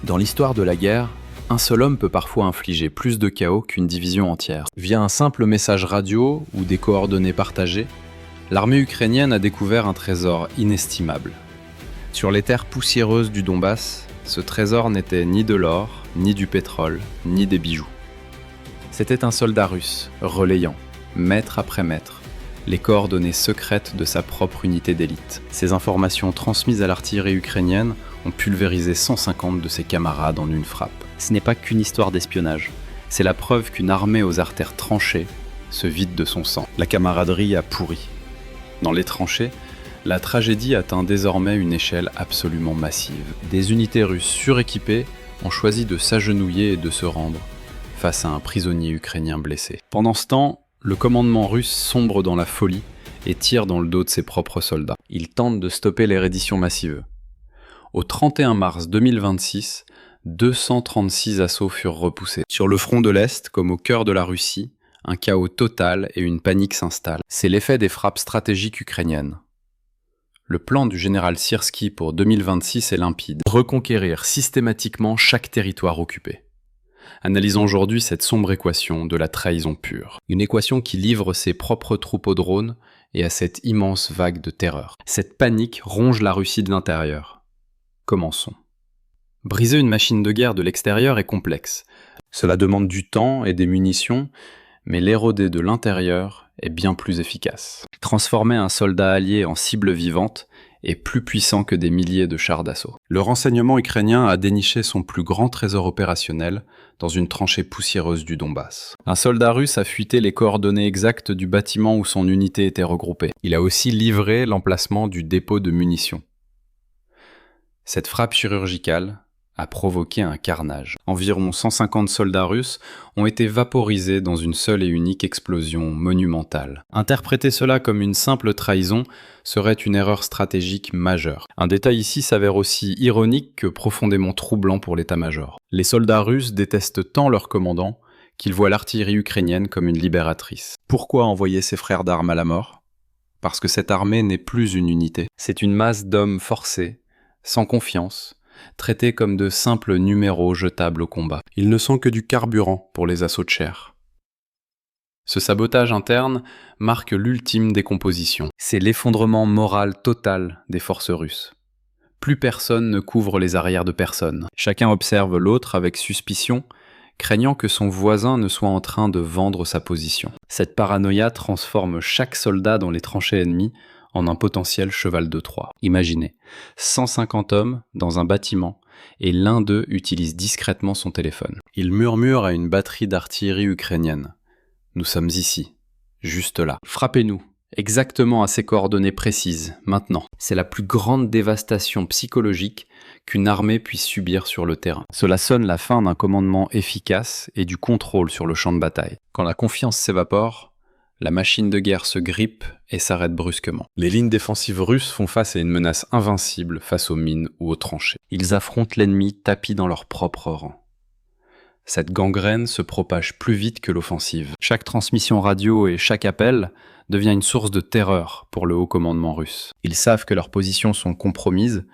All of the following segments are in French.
Dans l'histoire de la guerre, un seul homme peut parfois infliger plus de chaos qu'une division entière. Via un simple message radio ou des coordonnées partagées, l'armée ukrainienne a découvert un trésor inestimable. Sur les terres poussiéreuses du Donbass, ce trésor n'était ni de l'or, ni du pétrole, ni des bijoux. C'était un soldat russe, relayant, mètre après mètre, les coordonnées secrètes de sa propre unité d'élite. Ces informations transmises à l'artillerie ukrainienne ont pulvérisé 150 de ses camarades en une frappe. Ce n'est pas qu'une histoire d'espionnage, c'est la preuve qu'une armée aux artères tranchées se vide de son sang. La camaraderie a pourri. Dans les tranchées, la tragédie atteint désormais une échelle absolument massive. Des unités russes suréquipées ont choisi de s'agenouiller et de se rendre face à un prisonnier ukrainien blessé. Pendant ce temps, le commandement russe sombre dans la folie et tire dans le dos de ses propres soldats. Il tente de stopper les redditions massives. Au 31 mars 2026, 236 assauts furent repoussés. Sur le front de l'Est, comme au cœur de la Russie, un chaos total et une panique s'installent. C'est l'effet des frappes stratégiques ukrainiennes. Le plan du général Syrski pour 2026 est limpide. Reconquérir systématiquement chaque territoire occupé. Analysons aujourd'hui cette sombre équation de la trahison pure. Une équation qui livre ses propres troupes aux drones et à cette immense vague de terreur. Cette panique ronge la Russie de l'intérieur. Commençons. Briser une machine de guerre de l'extérieur est complexe. Cela demande du temps et des munitions, mais l'éroder de l'intérieur est bien plus efficace. Transformer un soldat allié en cible vivante est plus puissant que des milliers de chars d'assaut. Le renseignement ukrainien a déniché son plus grand trésor opérationnel dans une tranchée poussiéreuse du Donbass. Un soldat russe a fuité les coordonnées exactes du bâtiment où son unité était regroupée. Il a aussi livré l'emplacement du dépôt de munitions. Cette frappe chirurgicale a provoqué un carnage. Environ 150 soldats russes ont été vaporisés dans une seule et unique explosion monumentale. Interpréter cela comme une simple trahison serait une erreur stratégique majeure. Un détail ici s'avère aussi ironique que profondément troublant pour l'état-major. Les soldats russes détestent tant leur commandant qu'ils voient l'artillerie ukrainienne comme une libératrice. Pourquoi envoyer ses frères d'armes à la mort ? Parce que cette armée n'est plus une unité. C'est une masse d'hommes forcés, sans confiance, traités comme de simples numéros jetables au combat. Ils ne sont que du carburant pour les assauts de chair. Ce sabotage interne marque l'ultime décomposition. C'est l'effondrement moral total des forces russes. Plus personne ne couvre les arrières de personne. Chacun observe l'autre avec suspicion, craignant que son voisin ne soit en train de vendre sa position. Cette paranoïa transforme chaque soldat dans les tranchées ennemies en un potentiel cheval de Troie. Imaginez, 150 hommes dans un bâtiment et l'un d'eux utilise discrètement son téléphone. Il murmure à une batterie d'artillerie ukrainienne. Nous sommes ici, juste là. Frappez-nous, exactement à ces coordonnées précises, maintenant. C'est la plus grande dévastation psychologique qu'une armée puisse subir sur le terrain. Cela sonne la fin d'un commandement efficace et du contrôle sur le champ de bataille. Quand la confiance s'évapore, la machine de guerre se grippe et s'arrête brusquement. Les lignes défensives russes font face à une menace invincible face aux mines ou aux tranchées. Ils affrontent l'ennemi tapis dans leur propre rang. Cette gangrène se propage plus vite que l'offensive. Chaque transmission radio et chaque appel devient une source de terreur pour le haut commandement russe. Ils savent que leurs positions sont compromises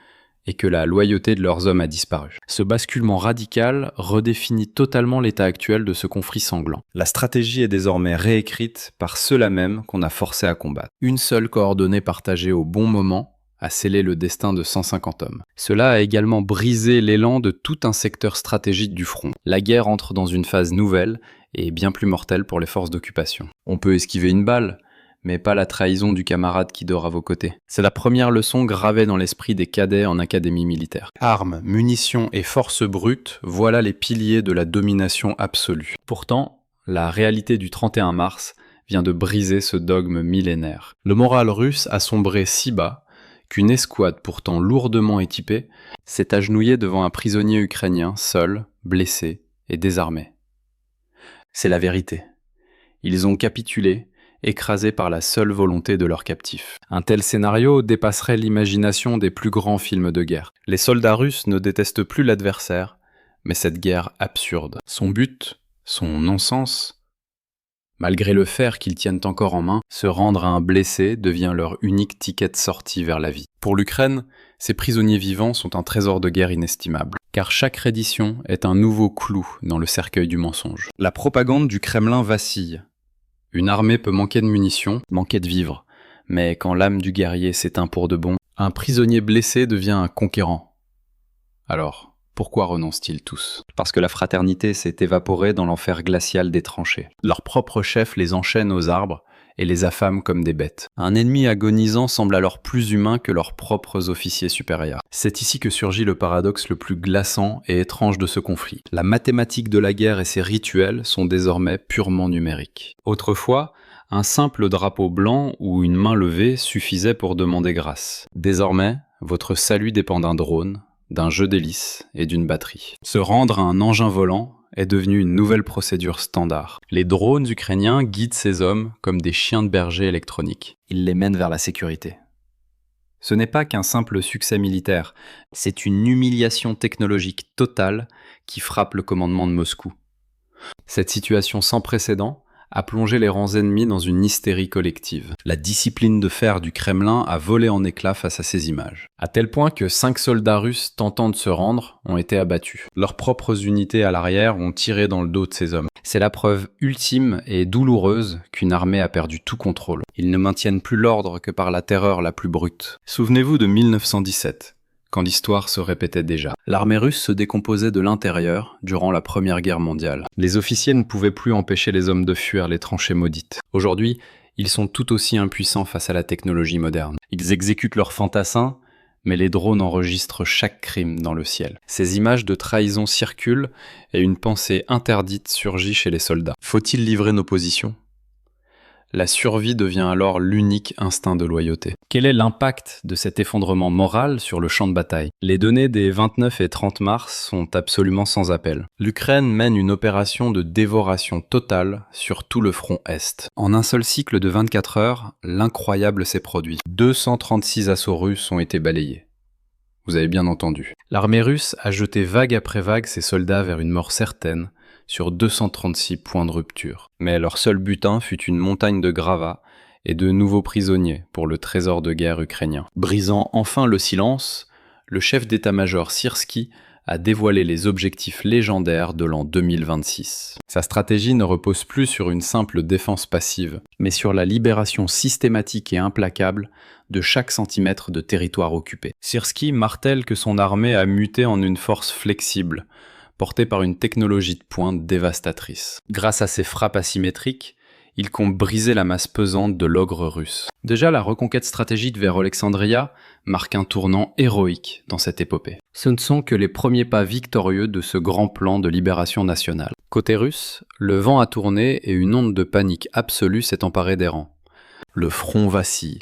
et que la loyauté de leurs hommes a disparu. Ce basculement radical redéfinit totalement l'état actuel de ce conflit sanglant. La stratégie est désormais réécrite par ceux-là même qu'on a forcé à combattre. Une seule coordonnée partagée au bon moment a scellé le destin de 150 hommes. Cela a également brisé l'élan de tout un secteur stratégique du front. La guerre entre dans une phase nouvelle et bien plus mortelle pour les forces d'occupation. On peut esquiver une balle, mais pas la trahison du camarade qui dort à vos côtés. C'est la première leçon gravée dans l'esprit des cadets en académie militaire. Armes, munitions et force brute, voilà les piliers de la domination absolue. Pourtant, la réalité du 31 mars vient de briser ce dogme millénaire. Le moral russe a sombré si bas qu'une escouade pourtant lourdement équipée s'est agenouillée devant un prisonnier ukrainien seul, blessé et désarmé. C'est la vérité. Ils ont capitulé, écrasés par la seule volonté de leur captif. Un tel scénario dépasserait l'imagination des plus grands films de guerre. Les soldats russes ne détestent plus l'adversaire, mais cette guerre absurde. Son but, son non-sens, Malgré le fer qu'ils tiennent encore en main, se rendre à un blessé devient leur unique ticket de sortie vers la vie. Pour l'Ukraine, ces prisonniers vivants sont un trésor de guerre inestimable, car chaque reddition est un nouveau clou dans le cercueil du mensonge. La propagande du Kremlin vacille. Une armée peut manquer de munitions, manquer de vivres, mais quand l'âme du guerrier s'éteint pour de bon, un prisonnier blessé devient un conquérant. Alors, pourquoi renoncent-ils tous ? Parce que la fraternité s'est évaporée dans l'enfer glacial des tranchées. Leur propre chef les enchaîne aux arbres et les affame comme des bêtes. Un ennemi agonisant semble alors plus humain que leurs propres officiers supérieurs. C'est ici que surgit le paradoxe le plus glaçant et étrange de ce conflit. La mathématique de la guerre et ses rituels sont désormais purement numériques. Autrefois, un simple drapeau blanc ou une main levée suffisait pour demander grâce. Désormais, votre salut dépend d'un drone, d'un jeu d'hélices et d'une batterie. Se rendre à un engin volant est devenu une nouvelle procédure standard. Les drones ukrainiens guident ces hommes comme des chiens de berger électroniques. Ils les mènent vers la sécurité. Ce n'est pas qu'un simple succès militaire, c'est une humiliation technologique totale qui frappe le commandement de Moscou. Cette situation sans précédent a plongé les rangs ennemis dans une hystérie collective. La discipline de fer du Kremlin a volé en éclats face à ces images, à tel point que 5 soldats russes tentant de se rendre ont été abattus. Leurs propres unités à l'arrière ont tiré dans le dos de ces hommes. C'est la preuve ultime et douloureuse qu'une armée a perdu tout contrôle. Ils ne maintiennent plus l'ordre que par la terreur la plus brute. Souvenez-vous de 1917. Quand l'histoire se répétait déjà. L'armée russe se décomposait de l'intérieur durant la Première Guerre mondiale. Les officiers ne pouvaient plus empêcher les hommes de fuir les tranchées maudites. Aujourd'hui, ils sont tout aussi impuissants face à la technologie moderne. Ils exécutent leurs fantassins, mais les drones enregistrent chaque crime dans le ciel. Ces images de trahison circulent et une pensée interdite surgit chez les soldats. Faut-il livrer nos positions ? La survie devient alors l'unique instinct de loyauté. Quel est l'impact de cet effondrement moral sur le champ de bataille ? Les données des 29 et 30 mars sont absolument sans appel. L'Ukraine mène une opération de dévoration totale sur tout le front Est. En un seul cycle de 24 heures, l'incroyable s'est produit. 236 assauts russes ont été balayés. Vous avez bien entendu. L'armée russe a jeté vague après vague ses soldats vers une mort certaine, sur 236 points de rupture. Mais leur seul butin fut une montagne de gravats et de nouveaux prisonniers pour le trésor de guerre ukrainien. Brisant enfin le silence, le chef d'état-major Syrski a dévoilé les objectifs légendaires de l'an 2026. Sa stratégie ne repose plus sur une simple défense passive, mais sur la libération systématique et implacable de chaque centimètre de territoire occupé. Syrski martèle que son armée a muté en une force flexible, porté par une technologie de pointe dévastatrice. Grâce à ses frappes asymétriques, il compte briser la masse pesante de l'ogre russe. Déjà, la reconquête stratégique vers Alexandria marque un tournant héroïque dans cette épopée. Ce ne sont que les premiers pas victorieux de ce grand plan de libération nationale. Côté russe, le vent a tourné et une onde de panique absolue s'est emparée des rangs. Le front vacille,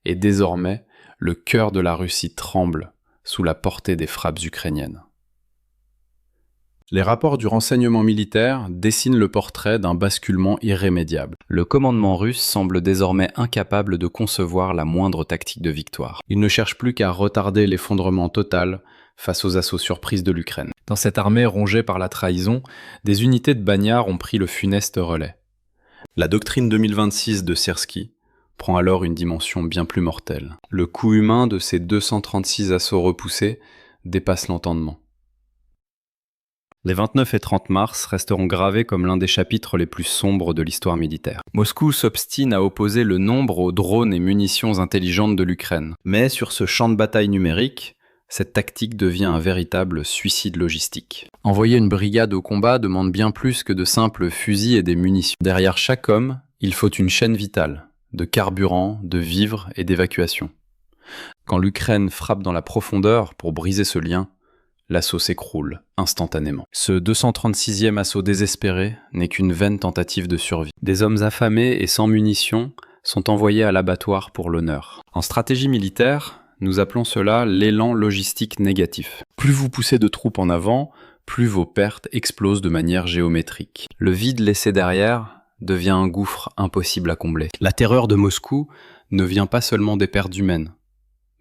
et désormais, le cœur de la Russie tremble sous la portée des frappes ukrainiennes. Les rapports du renseignement militaire dessinent le portrait d'un basculement irrémédiable. Le commandement russe semble désormais incapable de concevoir la moindre tactique de victoire. Il ne cherche plus qu'à retarder l'effondrement total face aux assauts surprises de l'Ukraine. Dans cette armée rongée par la trahison, des unités de bagnards ont pris le funeste relais. La doctrine 2026 de Syrski prend alors une dimension bien plus mortelle. Le coût humain de ces 236 assauts repoussés dépasse l'entendement. Les 29 et 30 mars resteront gravés comme l'un des chapitres les plus sombres de l'histoire militaire. Moscou s'obstine à opposer le nombre aux drones et munitions intelligentes de l'Ukraine. Mais sur ce champ de bataille numérique, cette tactique devient un véritable suicide logistique. Envoyer une brigade au combat demande bien plus que de simples fusils et des munitions. Derrière chaque homme, il faut une chaîne vitale, de carburant, de vivres et d'évacuation. Quand l'Ukraine frappe dans la profondeur pour briser ce lien, l'assaut s'écroule instantanément. Ce 236e assaut désespéré n'est qu'une vaine tentative de survie. Des hommes affamés et sans munitions sont envoyés à l'abattoir pour l'honneur. En stratégie militaire, nous appelons cela l'élan logistique négatif. Plus vous poussez de troupes en avant, plus vos pertes explosent de manière géométrique. Le vide laissé derrière devient un gouffre impossible à combler. La terreur de Moscou ne vient pas seulement des pertes humaines,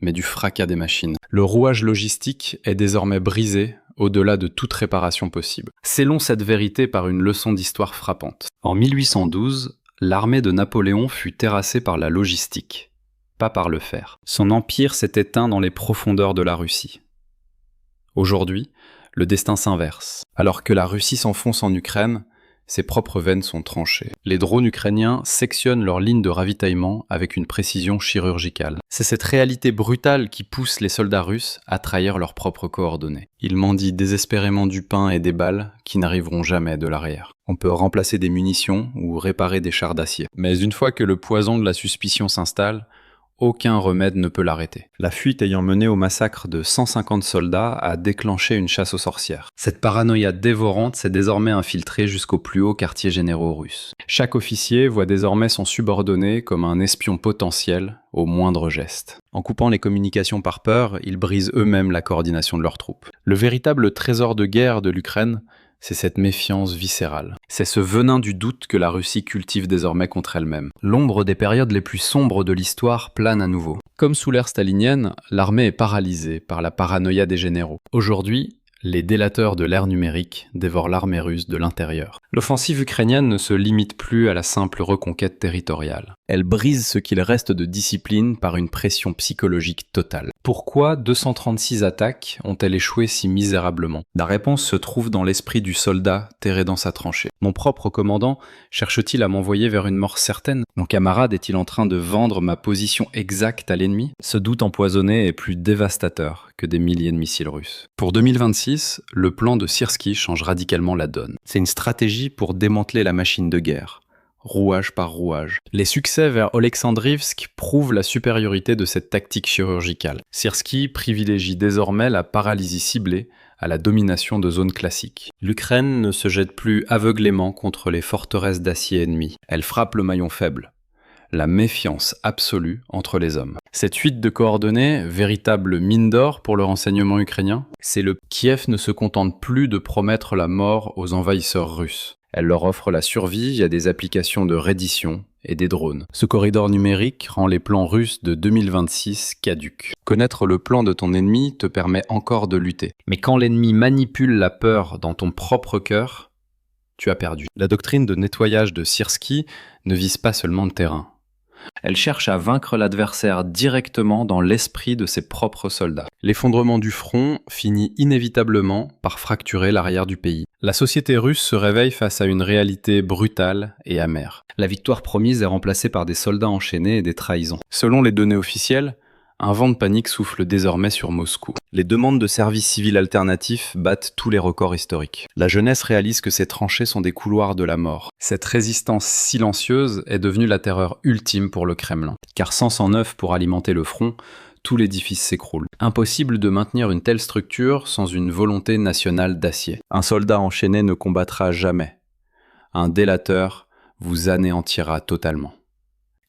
mais du fracas des machines. Le rouage logistique est désormais brisé au-delà de toute réparation possible. Scellons cette vérité par une leçon d'histoire frappante. En 1812, l'armée de Napoléon fut terrassée par la logistique, pas par le fer. Son empire s'est éteint dans les profondeurs de la Russie. Aujourd'hui, le destin s'inverse. Alors que la Russie s'enfonce en Ukraine, ses propres veines sont tranchées. Les drones ukrainiens sectionnent leurs lignes de ravitaillement avec une précision chirurgicale. C'est cette réalité brutale qui pousse les soldats russes à trahir leurs propres coordonnées. Ils mendient désespérément du pain et des balles qui n'arriveront jamais de l'arrière. On peut remplacer des munitions ou réparer des chars d'acier. Mais une fois que le poison de la suspicion s'installe, aucun remède ne peut l'arrêter. La fuite ayant mené au massacre de 150 soldats a déclenché une chasse aux sorcières. Cette paranoïa dévorante s'est désormais infiltrée jusqu'aux plus hauts quartiers généraux russes. Chaque officier voit désormais son subordonné comme un espion potentiel au moindre geste. En coupant les communications par peur, ils brisent eux-mêmes la coordination de leurs troupes. Le véritable trésor de guerre de l'Ukraine, c'est cette méfiance viscérale. C'est ce venin du doute que la Russie cultive désormais contre elle-même. L'ombre des périodes les plus sombres de l'histoire plane à nouveau. Comme sous l'ère stalinienne, l'armée est paralysée par la paranoïa des généraux. Aujourd'hui, les délateurs de l'ère numérique dévorent l'armée russe de l'intérieur. L'offensive ukrainienne ne se limite plus à la simple reconquête territoriale. Elle brise ce qu'il reste de discipline par une pression psychologique totale. Pourquoi 236 attaques ont-elles échoué si misérablement ? La réponse se trouve dans l'esprit du soldat terré dans sa tranchée. Mon propre commandant cherche-t-il à m'envoyer vers une mort certaine ? Mon camarade est-il en train de vendre ma position exacte à l'ennemi ? Ce doute empoisonné est plus dévastateur que des milliers de missiles russes. Pour 2026, le plan de Syrski change radicalement la donne. C'est une stratégie pour démanteler la machine de guerre, rouage par rouage. Les succès vers Oleksandrivsk prouvent la supériorité de cette tactique chirurgicale. Syrski privilégie désormais la paralysie ciblée à la domination de zones classiques. L'Ukraine ne se jette plus aveuglément contre les forteresses d'acier ennemies. Elle frappe le maillon faible. La méfiance absolue entre les hommes. Cette fuite de coordonnées, véritable mine d'or pour le renseignement ukrainien, c'est le Kiev ne se contente plus de promettre la mort aux envahisseurs russes. Elle leur offre la survie via des applications de reddition et des drones. Ce corridor numérique rend les plans russes de 2026 caducs. Connaître le plan de ton ennemi te permet encore de lutter. Mais quand l'ennemi manipule la peur dans ton propre cœur, tu as perdu. La doctrine de nettoyage de Syrski ne vise pas seulement le terrain. Elle cherche à vaincre l'adversaire directement dans l'esprit de ses propres soldats. L'effondrement du front finit inévitablement par fracturer l'arrière du pays. La société russe se réveille face à une réalité brutale et amère. La victoire promise est remplacée par des soldats enchaînés et des trahisons. Selon les données officielles, un vent de panique souffle désormais sur Moscou. Les demandes de services civils alternatifs battent tous les records historiques. La jeunesse réalise que ces tranchées sont des couloirs de la mort. Cette résistance silencieuse est devenue la terreur ultime pour le Kremlin. Car sans sang neuf pour alimenter le front, tout l'édifice s'écroule. Impossible de maintenir une telle structure sans une volonté nationale d'acier. Un soldat enchaîné ne combattra jamais. Un délateur vous anéantira totalement.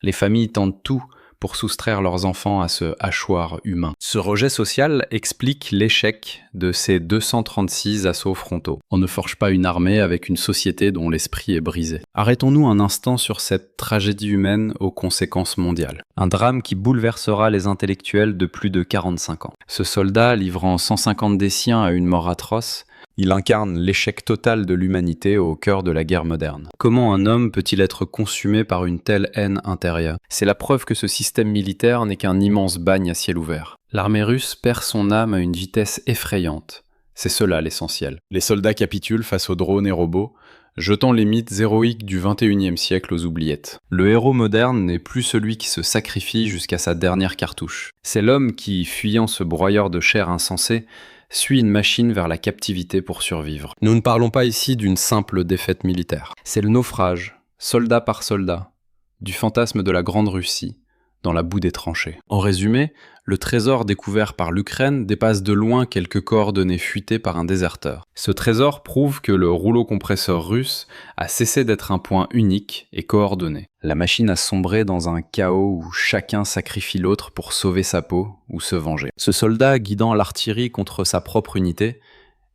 Les familles tentent tout pour soustraire leurs enfants à ce hachoir humain. Ce rejet social explique l'échec de ces 236 assauts frontaux. On ne forge pas une armée avec une société dont l'esprit est brisé. Arrêtons-nous un instant sur cette tragédie humaine aux conséquences mondiales. Un drame qui bouleversera les intellectuels de plus de 45 ans. Ce soldat, livrant 150 des siens à une mort atroce, il incarne l'échec total de l'humanité au cœur de la guerre moderne. Comment un homme peut-il être consumé par une telle haine intérieure ? C'est la preuve que ce système militaire n'est qu'un immense bagne à ciel ouvert. L'armée russe perd son âme à une vitesse effrayante. C'est cela l'essentiel. Les soldats capitulent face aux drones et robots, jetant les mythes héroïques du XXIe siècle aux oubliettes. Le héros moderne n'est plus celui qui se sacrifie jusqu'à sa dernière cartouche. C'est l'homme qui, fuyant ce broyeur de chair insensé, suit une machine vers la captivité pour survivre. Nous ne parlons pas ici d'une simple défaite militaire. C'est le naufrage, soldat par soldat, du fantasme de la Grande Russie, dans la boue des tranchées. En résumé, le trésor découvert par l'Ukraine dépasse de loin quelques coordonnées fuitées par un déserteur. Ce trésor prouve que le rouleau compresseur russe a cessé d'être un point unique et coordonné. La machine a sombré dans un chaos où chacun sacrifie l'autre pour sauver sa peau ou se venger. Ce soldat guidant l'artillerie contre sa propre unité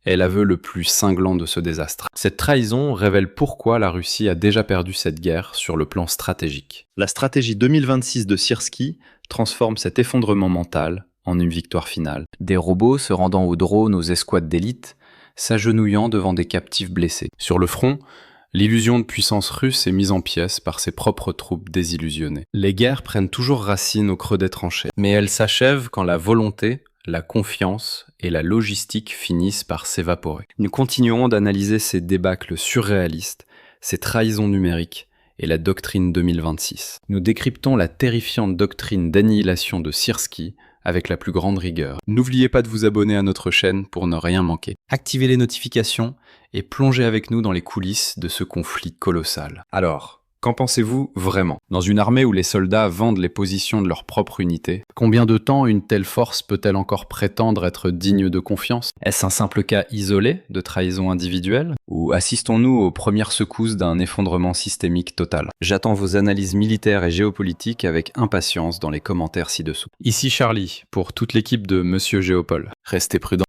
est l'aveu le plus cinglant de ce désastre. Cette trahison révèle pourquoi la Russie a déjà perdu cette guerre sur le plan stratégique. La stratégie 2026 de Syrski transforme cet effondrement mental en une victoire finale. Des robots se rendant aux drones, aux escouades d'élite, s'agenouillant devant des captifs blessés. Sur le front, l'illusion de puissance russe est mise en pièces par ses propres troupes désillusionnées. Les guerres prennent toujours racine au creux des tranchées, mais elles s'achèvent quand la volonté, la confiance et la logistique finissent par s'évaporer. Nous continuerons d'analyser ces débâcles surréalistes, ces trahisons numériques et la doctrine 2026. Nous décryptons la terrifiante doctrine d'annihilation de Syrski avec la plus grande rigueur. N'oubliez pas de vous abonner à notre chaîne pour ne rien manquer. Activez les notifications et plongez avec nous dans les coulisses de ce conflit colossal. Alors, qu'en pensez-vous vraiment? Dans une armée où les soldats vendent les positions de leur propre unité, combien de temps une telle force peut-elle encore prétendre être digne de confiance? Est-ce un simple cas isolé de trahison individuelle? Ou assistons-nous aux premières secousses d'un effondrement systémique total? J'attends vos analyses militaires et géopolitiques avec impatience dans les commentaires ci-dessous. Ici Charlie, pour toute l'équipe de Monsieur Géopol. Restez prudents.